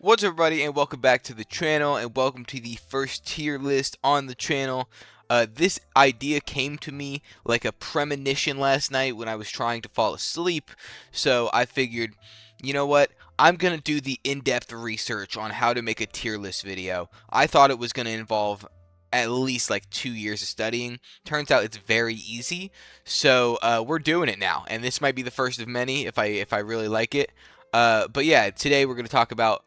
What's up, everybody, and welcome back to the channel, and welcome to the first tier list on the channel. This idea came to me like a premonition last night when I was trying to fall asleep, so I figured, you know what, I'm going to do the in-depth research on how to make a tier list video. I thought it was going to involve at least like 2 years of studying. Turns out it's very easy, so we're doing it now, and this might be the first of many if I really like it. But yeah, today we're going to talk about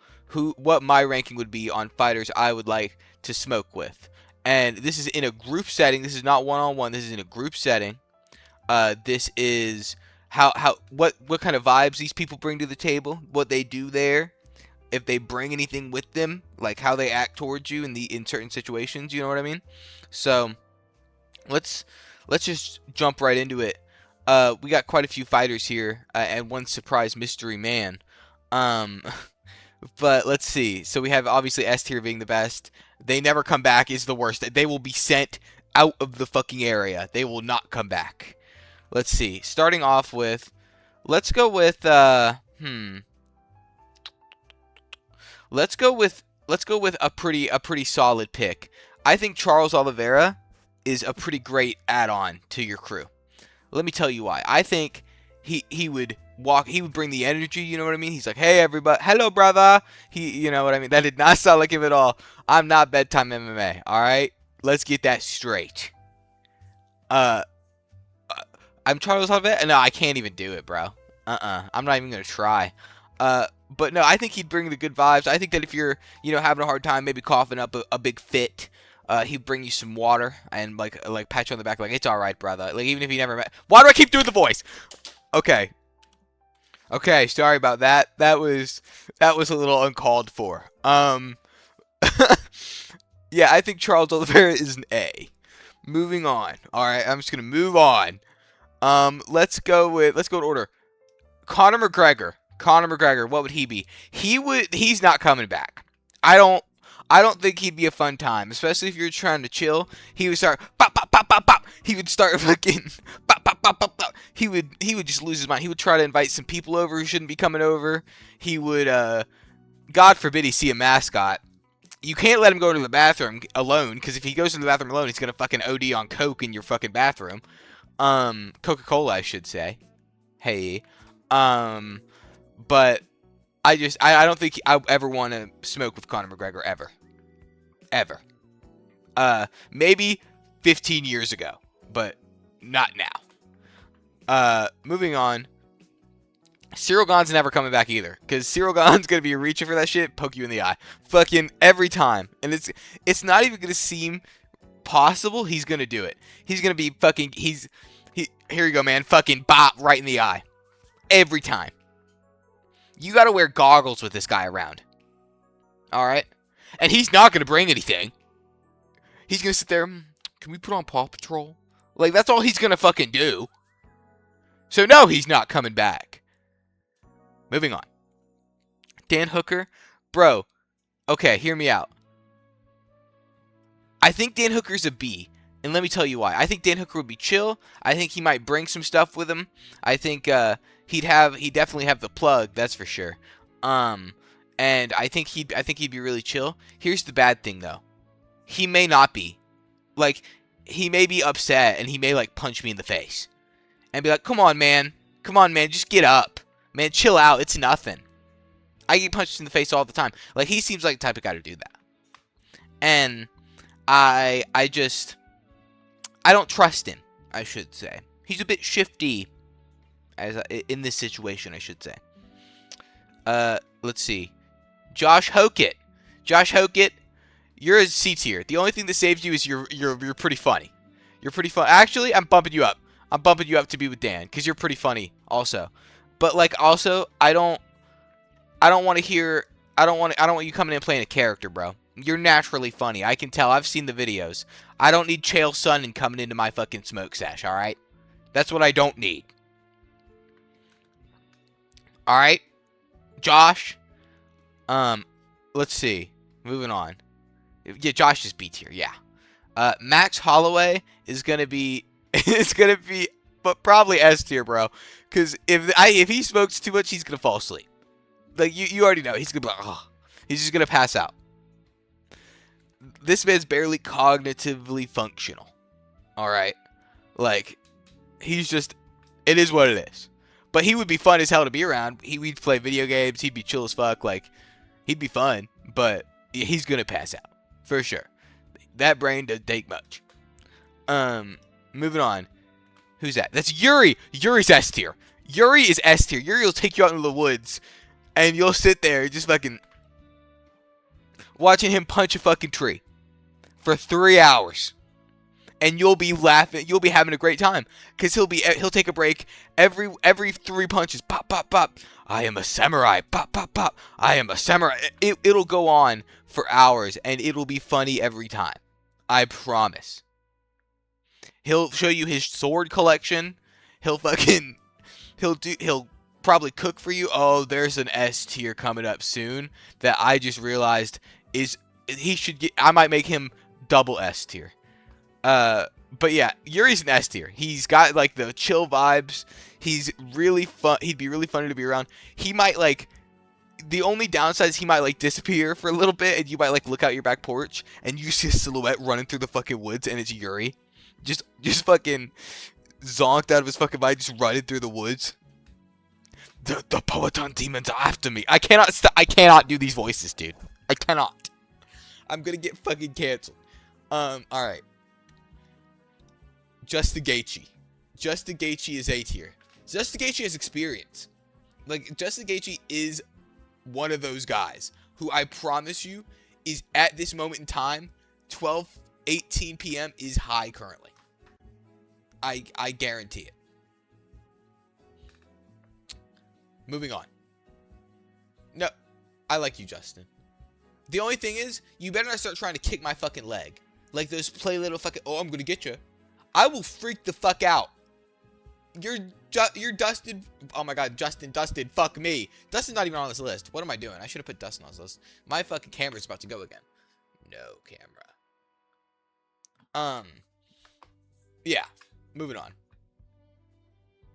what my ranking would be on fighters I would like to smoke with. And this is in a group setting. This is not one-on-one. This is in a group setting. This is what kind of vibes these people bring to the table, what they do there, if they bring anything with them, like how they act towards you in certain situations, you know what I mean? So, let's just jump right into it. We got quite a few fighters here, and one surprise mystery man. Um But let's see. So we have obviously S tier being the best. They never come back is the worst. They will be sent out of the fucking area. They will not come back. Let's see. Starting off with, let's go with let's go with a pretty solid pick. I think Charles Oliveira is a pretty great add-on to your crew. Let me tell you why. I think he would bring the energy, you know what I mean? He's like, "Hey everybody, hello brother." You know what I mean? That did not sound like him at all. I'm not bedtime MMA, all right? Let's get that straight. Uh, I'm Charles Oliveira. No, I can't even do it, bro. I'm not even gonna try. But no, I think he'd bring the good vibes. I think that if you're, having a hard time, maybe coughing up a big fit, he'd bring you some water and like pat you on the back, like it's all right, brother. Like even if you never met. Why do I keep doing the voice? Okay, okay, sorry about that. That was a little uncalled for. Yeah, I think Charles Oliveira is an A. Moving on. All right, I'm just gonna move on. Let's go in order. Conor McGregor. Conor McGregor. What would he be? He's not coming back. I don't. I don't think he'd be a fun time, especially if you're trying to chill. He would start pop pop pop pop pop. He would start fucking pop pop pop pop pop. He would just lose his mind. He would try to invite some people over who shouldn't be coming over. He would God forbid he see a mascot. You can't let him go to the bathroom alone, because if he goes to the bathroom alone, he's gonna fucking OD on coke in your fucking bathroom. Coca-Cola, I should say. Hey, but I don't think I ever want to smoke with Conor McGregor ever. Maybe 15 years ago, but not now. Moving on. Cyril Gahn's never coming back either, because Cyril Gahn's gonna be reaching for that shit, poke you in the eye, fucking every time, and it's not even gonna seem possible. He's gonna do it. He's gonna be fucking. Here you go, man. Fucking bop right in the eye, every time. You gotta wear goggles with this guy around. All right, and he's not gonna bring anything. He's gonna sit there. Can we put on Paw Patrol? Like that's all he's gonna fucking do. So no, he's not coming back. Moving on. Dan Hooker, bro. Okay, hear me out. I think Dan Hooker's a B, and let me tell you why. I think Dan Hooker would be chill. I think he might bring some stuff with him. I think he'd definitely have the plug, that's for sure. And I think he'd be really chill. Here's the bad thing though. He may not be. Like he may be upset and he may like punch me in the face and be like, "Come on, man. Come on, man. Just get up. Man, chill out. It's nothing." I get punched in the face all the time. Like he seems like the type of guy to do that. And I don't trust him, I should say. He's a bit shifty in this situation, I should say. Let's see. Josh Hokett. Josh Hokett, you're a C tier. The only thing that saves you is you're pretty funny. You're pretty fun. Actually, I'm bumping you up. I'm bumping you up to be with Dan because you're pretty funny also. But like also, I don't want you coming in playing a character, bro. You're naturally funny. I can tell. I've seen the videos. I don't need Chael Sonnen coming into my fucking smoke sesh, alright? That's what I don't need. Alright? Josh? Let's see. Moving on. Yeah, Josh is B tier, yeah. Max Holloway is gonna be but probably S tier, bro. Cause if he smokes too much, he's gonna fall asleep. Like you already know he's gonna be like, oh. He's just gonna pass out. This man's barely cognitively functional. Alright? Like, he's just... It is what it is. But he would be fun as hell to be around. We'd play video games. He'd be chill as fuck. Like, he'd be fun. But he's gonna pass out. For sure. That brain doesn't take much. Moving on. Who's that? That's Yuri! Yuri's S tier. Yuri is S tier. Yuri will take you out into the woods. And you'll sit there just fucking... watching him punch a fucking tree. For 3 hours. And you'll be laughing. You'll be having a great time. Because he'll take a break every 3 punches. Pop, pop, pop. I am a samurai. Pop, pop, pop. I am a samurai. It'll go on for hours. And it'll be funny every time. I promise. He'll show you his sword collection. He'll probably cook for you. Oh, there's an S tier coming up soon that I just realized is he should get. I might make him double S tier. But yeah, Yuri's an S tier. He's got like the chill vibes. He's really fun. He'd be really funny to be around. He might like. The only downside is he might like disappear for a little bit, and you might like look out your back porch and you see a silhouette running through the fucking woods, and it's Yuri. Just fucking zonked out of his fucking mind, just running through the woods. The Powhatan demons are after me. I cannot do these voices, dude. I cannot. I'm gonna get fucking canceled. Alright. Justin Gaethje. Justin Gaethje is A tier. Justin Gaethje has experience. Like, Justin Gaethje is one of those guys who I promise you is at this moment in time, 12:18 p.m. is high currently. I guarantee it. Moving on. No, I like you, Justin. The only thing is, you better not start trying to kick my fucking leg. Like those play little fucking, oh, I'm gonna get you. I will freak the fuck out. You're Dustin. Oh my god, Dustin, fuck me. Dustin's not even on this list. What am I doing? I should have put Dustin on this list. My fucking camera's about to go again. No camera. Yeah. Moving on.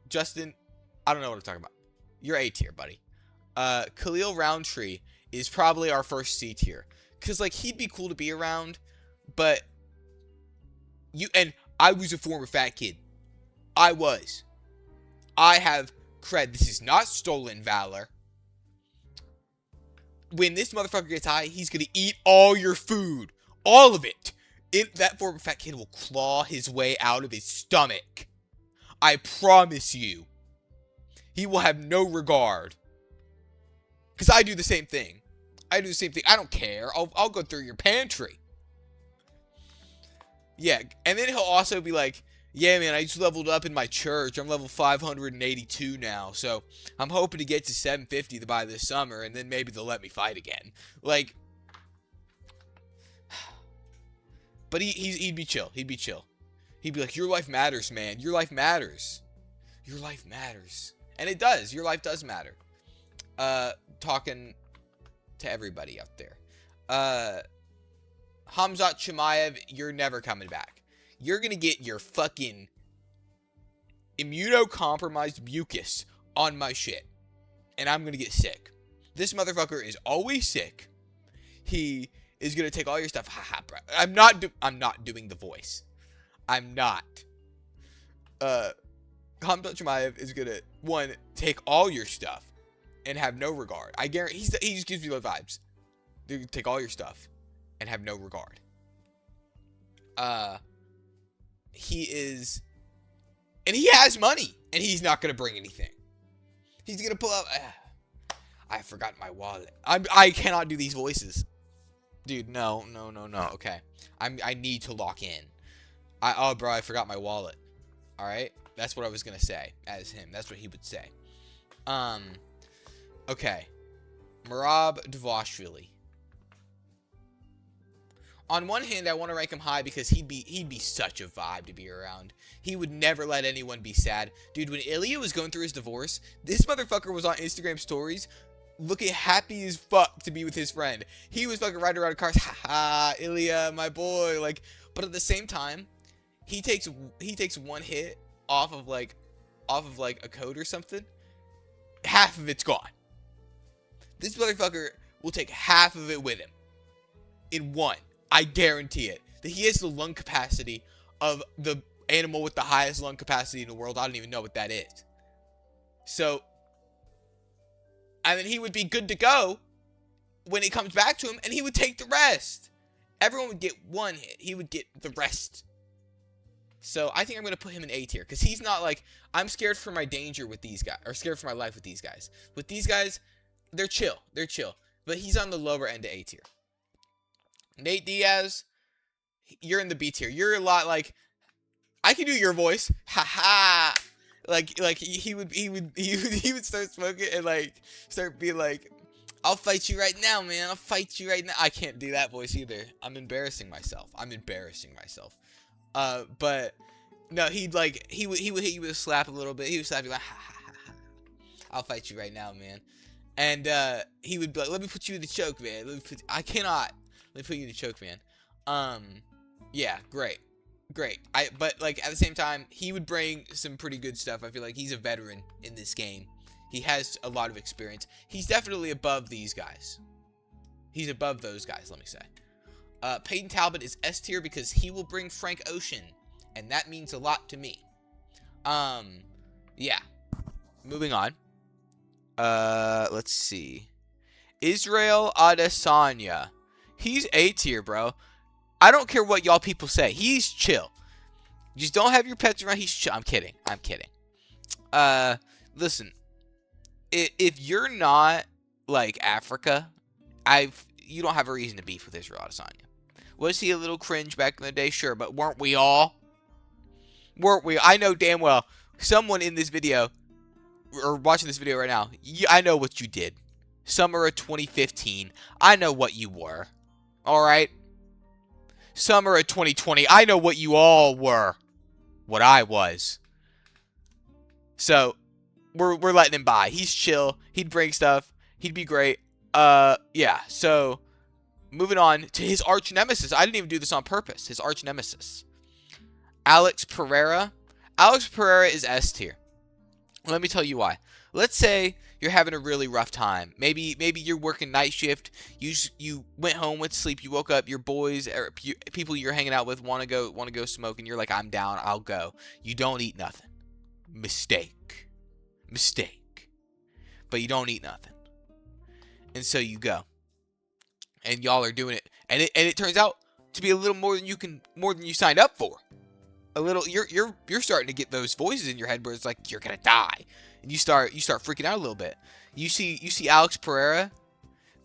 Justin, I don't know what I'm talking about. You're A tier, buddy. Khalil Roundtree is probably our first C tier. Because, like, he'd be cool to be around. But, and I was a former fat kid. I was. I have cred. This is not stolen valor. When this motherfucker gets high, he's going to eat all your food. All of it. That former fat kid will claw his way out of his stomach. I promise you. He will have no regard. Because I do the same thing. I don't care. I'll go through your pantry. Yeah. And then he'll also be like, yeah, man, I just leveled up in my church. I'm level 582 now. So I'm hoping to get to 750 by this summer. And then maybe they'll let me fight again. Like. But he'd be chill. He'd be chill. He'd be like, your life matters, man. Your life matters. Your life matters. And it does. Your life does matter. Talking to everybody out there. Hamzat Chimaev, you're never coming back. You're going to get your fucking immunocompromised mucus on my shit. And I'm going to get sick. This motherfucker is always sick. He is going to take all your stuff. Haha, bro. I'm not doing the voice. I'm not. Hamzat Chimaev is going to, one, take all your stuff and have no regard. I guarantee he just gives me those vibes. They take all your stuff and have no regard. He is, and he has money, and he's not gonna bring anything. He's gonna pull out. I forgot my wallet. I cannot do these voices, dude. No. Okay, I need to lock in. Oh, bro, I forgot my wallet. All right, that's what I was gonna say as him. That's what he would say. Okay, Merab Dvalishvili. On one hand, I want to rank him high because he'd be such a vibe to be around. He would never let anyone be sad. Dude, when Ilya was going through his divorce, this motherfucker was on Instagram stories looking happy as fuck to be with his friend. He was fucking riding around in cars, haha, Ilya, my boy, like, but at the same time, he takes one hit off of like a code or something, half of it's gone. This motherfucker will take half of it with him. In one. I guarantee it. That he has the lung capacity of the animal with the highest lung capacity in the world. I don't even know what that is. So, and then he would be good to go when it comes back to him, and he would take the rest. Everyone would get one hit. He would get the rest. So, I think I'm going to put him in A tier, because he's not like, I'm scared for my danger with these guys, or scared for my life with these guys. With these guys, they're chill. They're chill. But he's on the lower end of A tier. Nate Diaz, you're in the B tier. You're a lot like, I can do your voice. Ha ha. Like he would start smoking and like start being like, I'll fight you right now, man. I'll fight you right now. I can't do that voice either. I'm embarrassing myself. But no, he would hit you with a slap a little bit. He would slap you like, ha ha ha ha. I'll fight you right now, man. And he would be like, let me put you in the choke, man. I cannot. Let me put you in the choke, man. Yeah, great. But like at the same time, he would bring some pretty good stuff. I feel like he's a veteran in this game. He has a lot of experience. He's definitely above these guys. He's above those guys, let me say. Peyton Talbot is S tier because he will bring Frank Ocean, and that means a lot to me. Yeah. Moving on. Let's see. Israel Adesanya. He's A tier, bro. I don't care what y'all people say. He's chill. Just don't have your pets around. He's chill. I'm kidding. Listen. If you're not, like, Africa, you don't have a reason to beef with Israel Adesanya. Was he a little cringe back in the day? Sure, but weren't we all? Weren't we? I know damn well someone in this video, or watching this video right now, I know what you did. Summer of 2015. I know what you were. Alright? Summer of 2020. I know what you all were. What I was. So, we're letting him by. He's chill. He'd bring stuff. He'd be great. Yeah. So, moving on to his arch nemesis. I didn't even do this on purpose. His arch nemesis. Alex Pereira. Alex Pereira is S tier. Let me tell you why. Let's say you're having a really rough time. Maybe you're working night shift. You went home with sleep. You woke up. Your boys or people you're hanging out with want to go smoke, and you're like, I'm down. I'll go. You don't eat nothing. Mistake. But you don't eat nothing, and so you go, and y'all are doing it, and it turns out to be a little more than you signed up for. A little, you're starting to get those voices in your head where it's like you're gonna die. And you start freaking out a little bit. You see Alex Pereira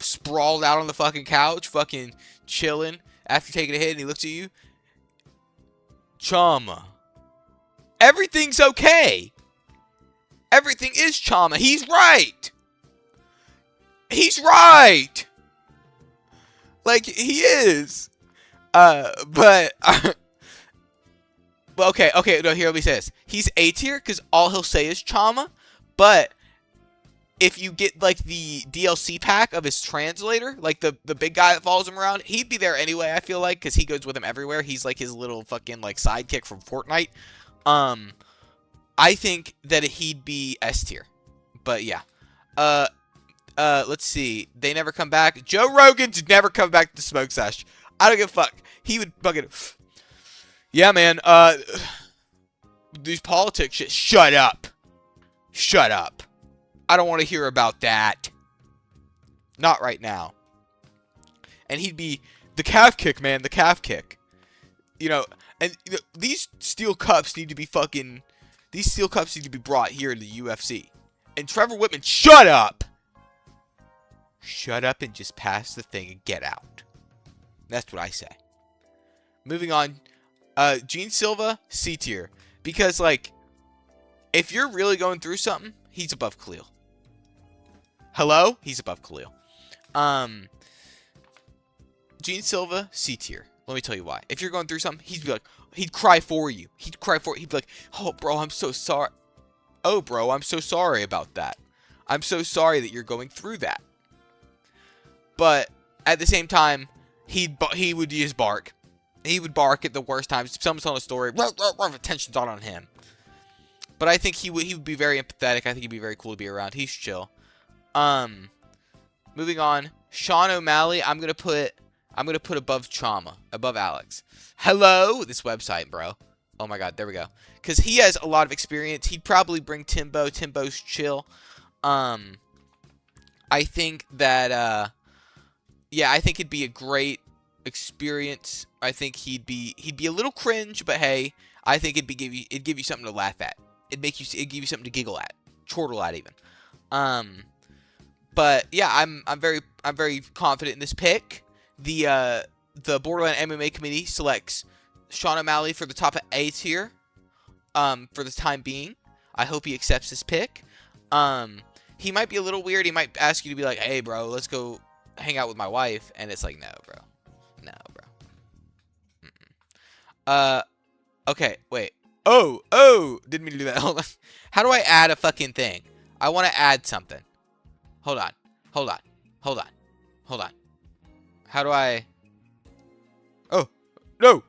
sprawled out on the fucking couch, fucking chilling after taking a hit, and he looks at you. Chama. Everything's okay. Everything is Chama. He's right. Like, he is. But okay, no, here let me say this. He's A tier because all he'll say is Chama. But if you get, like, the DLC pack of his translator, like the big guy that follows him around, he'd be there anyway, I feel like, because he goes with him everywhere. He's like his little fucking, like, sidekick from Fortnite. I think that he'd be S tier. But, yeah. Let's see. They never come back. Joe Rogan's never come back to Smoke Sesh. I don't give a fuck. He would fucking... Yeah, man. These politics shit. Shut up. I don't want to hear about that. Not right now. And he'd be the calf kick, man. The calf kick. You know, and these steel cups need to be fucking... These steel cups need to be brought here to the UFC. And Trevor Whitman, shut up. Shut up and just pass the thing and get out. That's what I say. Moving on. Gene Silva, C tier. Because, like, if you're really going through something, he's above Khalil. Hello? He's above Khalil. Gene Silva, C tier. Let me tell you why. If you're going through something, he'd be like, he'd cry for you. He'd be like, oh, bro, I'm so sorry. Oh, bro, I'm so sorry about that. I'm so sorry that you're going through that. But at the same time, he would just bark. He would bark at the worst times. Someone's telling a story. Attention's on him. But I think he would be very empathetic. I think he'd be very cool to be around. He's chill. Moving on. Sean O'Malley, I'm gonna put above Trauma, above Alex. Hello, this website, bro. Oh my god, there we go. Because he has a lot of experience. He'd probably bring Timbo. Timbo's chill. I think that yeah, I think it'd be a great experience. I think he'd be a little cringe, but hey, I think it'd give you something to laugh at. It'd give you something to giggle at, chortle at even. But yeah, I'm very confident in this pick. The Borderland MMA committee selects Sean O'Malley for the top A tier. For the time being, I hope he accepts this pick. He might be a little weird. He might ask you to be like, "Hey, bro, let's go hang out with my wife," and it's like, "No, bro, no, bro." Okay, wait. Oh, didn't mean to do that. Hold on. How do I add a fucking thing? I want to add something. Hold on. How do I... Oh, no.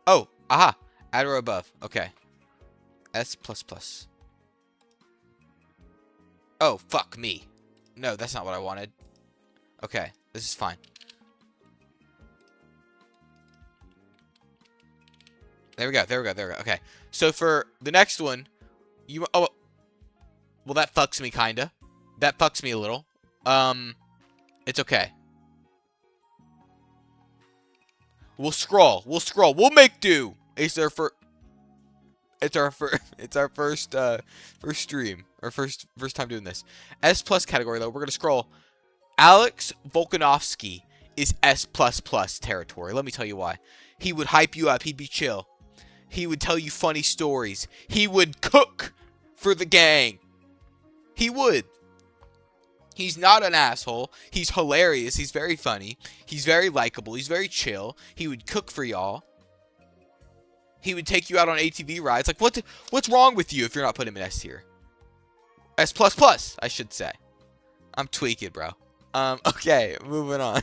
Oh, aha. Add or above. Okay. S++. Oh, fuck me. No, that's not what I wanted. Okay, this is fine. There we go. Okay. So for the next one, oh, well, that fucks me, kinda. That fucks me a little. It's okay. We'll scroll. We'll make do. It's our first stream. Our first time doing this. S+ category, though. We're gonna scroll. Alex Volkanovski is S++ territory. Let me tell you why. He would hype you up. He'd be chill. He would tell you funny stories. He would cook for the gang. He would. He's not an asshole. He's hilarious. He's very funny. He's very likable. He's very chill. He would cook for y'all. He would take you out on ATV rides. Like, what's wrong with you if you're not putting him in S tier? S++, I should say. I'm tweaking, bro. Okay, moving on.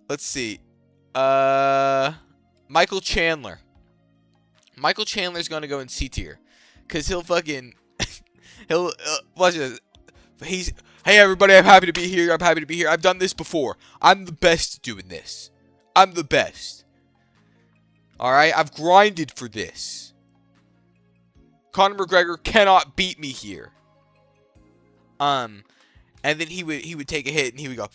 Let's see. Michael Chandler. Michael Chandler's gonna go in C tier. Cause he'll fucking... watch this. Hey everybody, I'm happy to be here. I've done this before. I'm the best at doing this. I'm the best. Alright, I've grinded for this. Conor McGregor cannot beat me here. And then he would take a hit and he would go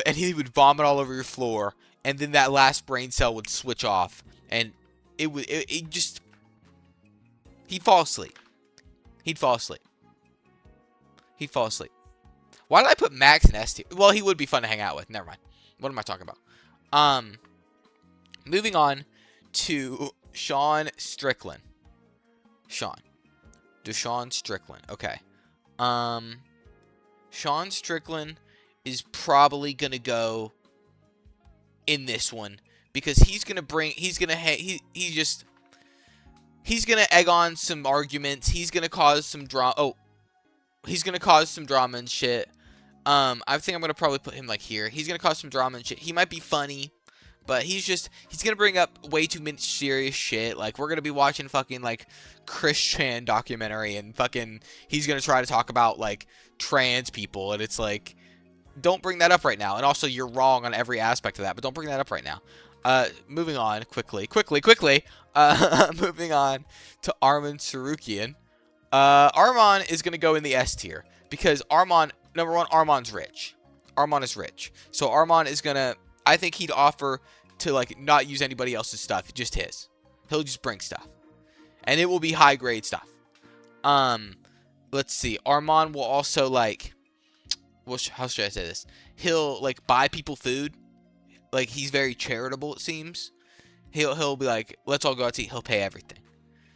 and he would vomit all over your floor, and then that last brain cell would switch off, and it just he'd fall asleep. Why did I put Max in S tier? Well, he would be fun to hang out with. Never mind. What am I talking about? Moving on to Sean Strickland. Deshaun Strickland. Okay. Sean Strickland is probably gonna go in this one because he's gonna egg on some arguments. He's gonna cause some drama. Oh, he's gonna cause some drama and shit. I think I'm gonna probably put him like here. He's gonna cause some drama and shit. He might be funny, but he's gonna bring up way too much serious shit. Like, we're gonna be watching fucking like Chris Chan documentary, and fucking he's gonna try to talk about like trans people, and it's like, don't bring that up right now. And also, you're wrong on every aspect of that, but don't bring that up right now. Moving on quickly. Moving on to Arman Sarukian. Arman is gonna go in the S tier because Arman, number one, Arman's rich. Arman is rich, so Arman is gonna. I think he'd offer to like not use anybody else's stuff, just his. He'll just bring stuff, and it will be high grade stuff. Let's see. Arman will also like. How should I say this? He'll like buy people food. Like, he's very charitable, it seems. He'll be like, let's all go out to eat. He'll pay everything.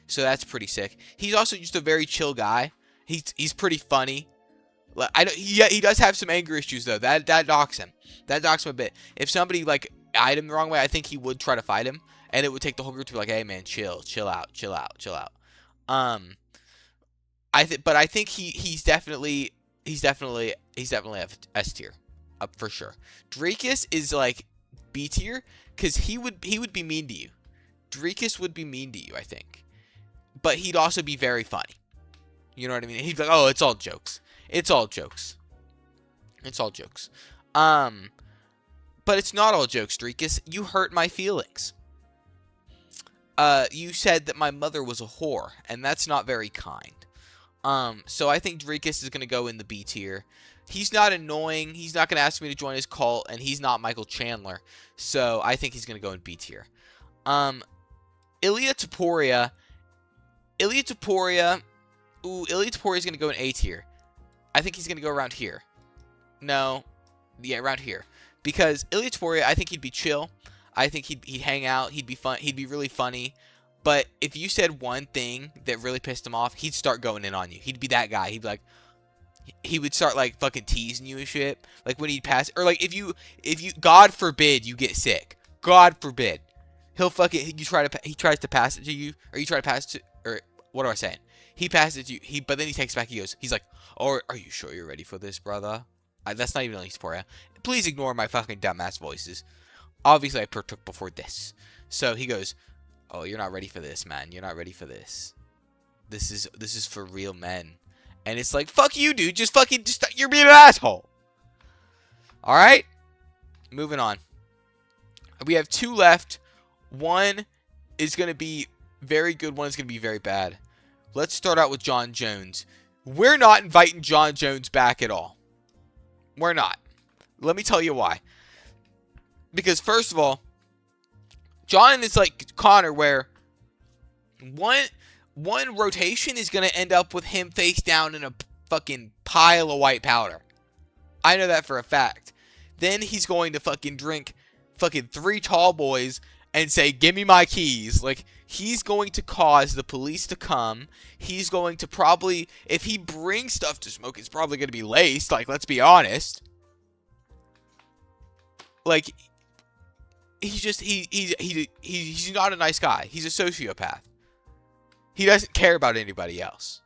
So that's pretty sick. He's also just a very chill guy. He's pretty funny. He does have some anger issues though. That docks him. That docks him a bit. If somebody like eyed him the wrong way, I think he would try to fight him, and it would take the whole group to be like, hey man, chill out. But I think he's definitely S tier, up for sure. Drakus is like B tier because he would be mean to you. Drakus would be mean to you, I think, but he'd also be very funny. You know what I mean? And he'd be like, oh, it's all jokes. It's all jokes. It's all jokes. But it's not all jokes, Dreekus. You hurt my feelings. You said that my mother was a whore, and that's not very kind. So I think Dreekus is going to go in the B tier. He's not annoying. He's not going to ask me to join his cult, and he's not Michael Chandler. So I think he's going to go in B tier. Ilya Taporia. Ilya Taporia is going to go in A tier. I think he's going to go around here. No. Yeah, around here. Because Ilya Taporia, I think he'd be chill. I think he'd hang out. He'd be fun. He'd be really funny. But if you said one thing that really pissed him off, he'd start going in on you. He'd be that guy. He'd be like, he would start like fucking teasing you and shit. Like when he'd pass, or like if you, God forbid you get sick. God forbid. He tries to pass it to you, or you try to pass it to, or what am I saying? He passes it to you, but then he takes back, he's like, oh, are you sure you're ready for this, brother? That's not even Elise Poria. Please ignore my fucking dumbass voices. Obviously, I partook before this. So he goes, oh, you're not ready for this, man. You're not ready for this. This is for real men. And it's like, fuck you, dude. You're being an asshole. Alright? Moving on. We have 2 left. One is going to be very good. One is going to be very bad. Let's start out with John Jones. We're not inviting John Jones back at all. We're not. Let me tell you why. Because first of all, John is like Conor, where one rotation is going to end up with him face down in a fucking pile of white powder. I know that for a fact. Then he's going to fucking drink fucking 3 tall boys and say, give me my keys. Like, he's going to cause the police to come. He's going to probably, if he brings stuff to smoke, it's probably going to be laced. Like, let's be honest. Like, he's not a nice guy. He's a sociopath. He doesn't care about anybody else.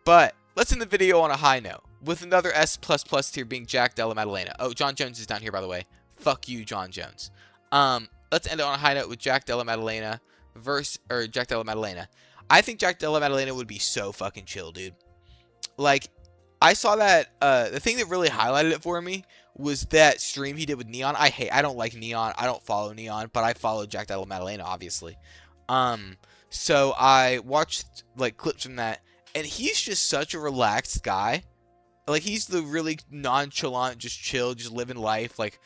But let's end the video on a high note with another S++ tier being Jack Della Maddalena. Oh, John Jones is down here, by the way. Fuck you, John Jones. Let's end it on a high note with Jack Della Maddalena Jack Della Maddalena. I think Jack Della Maddalena would be so fucking chill, dude. Like, I saw that, the thing that really highlighted it for me was that stream he did with Neon. I don't like Neon. I don't follow Neon, but I follow Jack Della Maddalena, obviously. So I watched, like, clips from that, and he's just such a relaxed guy. Like, he's the really nonchalant, just chill, just living life, like,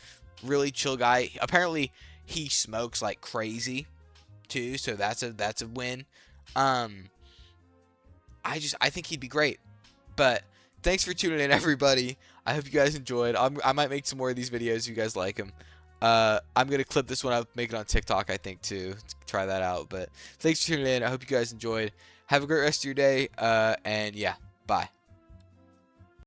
really chill guy. Apparently, he smokes like crazy, too, so that's a win. I think he'd be great. But thanks for tuning in, everybody. I hope you guys enjoyed. I might make some more of these videos if you guys like them. I'm going to clip this one up, make it on TikTok, I think, too. Try that out. But thanks for tuning in. I hope you guys enjoyed. Have a great rest of your day. And, yeah, bye.